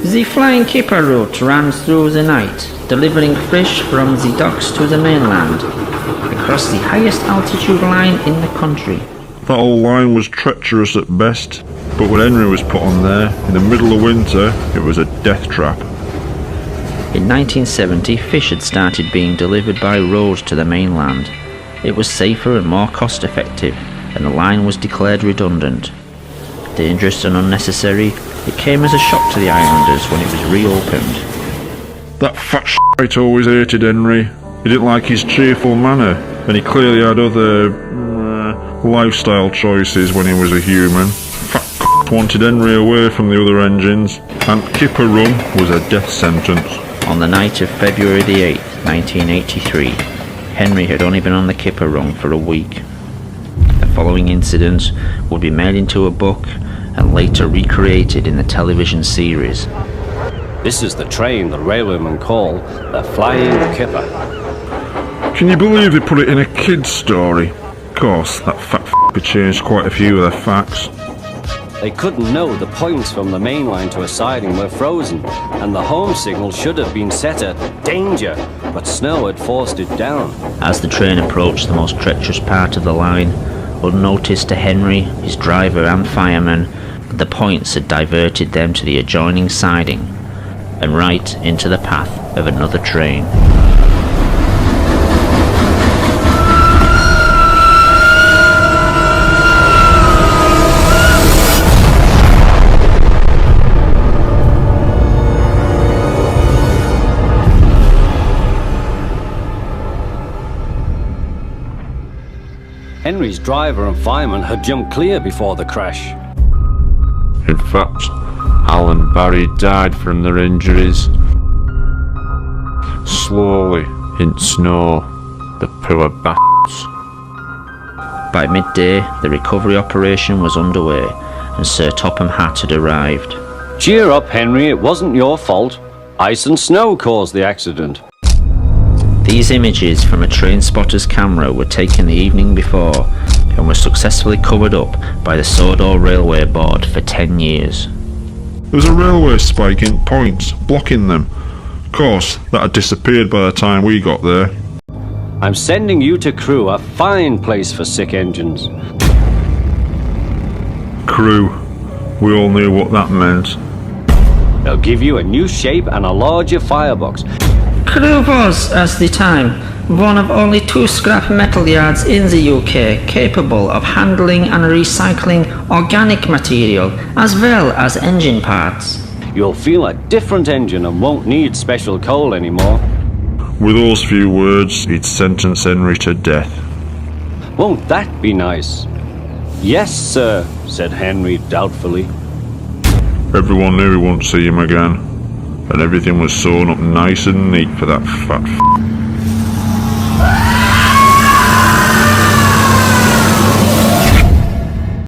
The flying kipper route ran through the night, delivering fish from the docks to the mainland, across the highest altitude line in the country. That old line was treacherous at best, but when Henry was put on there, in the middle of winter, it was a death trap. In 1970, fish had started being delivered by road to the mainland. It was safer and more cost-effective, and the line was declared redundant. Dangerous and unnecessary, it came as a shock to the islanders when it was reopened. That fat shite always hated Henry. He didn't like his cheerful manner, and he clearly had other lifestyle choices when he was a human. Fat wanted Henry away from the other engines, and kipper run was a death sentence. On the night of February the 8th, 1983, Henry had only been on the kipper rung for a week. The following incident would be made into a book and later recreated in the television series. This is the train the railwaymen call the Flying Kipper. Can you believe they put it in a kid's story? Of course, that fat f***er changed quite a few of the facts. They couldn't know the points from the main line to a siding were frozen, and the home signal should have been set at danger, but snow had forced it down. As the train approached the most treacherous part of the line, unnoticed to Henry, his driver and firemen, the points had diverted them to the adjoining siding and right into the path of another train. Henry's driver and fireman had jumped clear before the crash. In fact, Al and Barry died from their injuries. Slowly, in snow, the poor bastards. By midday, the recovery operation was underway, and Sir Topham Hatt had arrived. Cheer up, Henry, it wasn't your fault. Ice and snow caused the accident. These images from a train spotter's camera were taken the evening before and were successfully covered up by the Sodor Railway Board for 10 years. There was a railway spike in points, blocking them. Of course, that had disappeared by the time we got there. I'm sending you to Crewe, a fine place for sick engines. Crew. We all knew what that meant. They'll give you a new shape and a larger firebox. Crewe was, at the time, one of only 2 scrap metal yards in the UK capable of handling and recycling organic material as well as engine parts. You'll feel a different engine and won't need special coal anymore. With those few words, he'd sentence Henry to death. Won't that be nice? Yes, sir, said Henry doubtfully. Everyone knew he wouldn't see him again, and everything was sewn up nice and neat for that fat f***.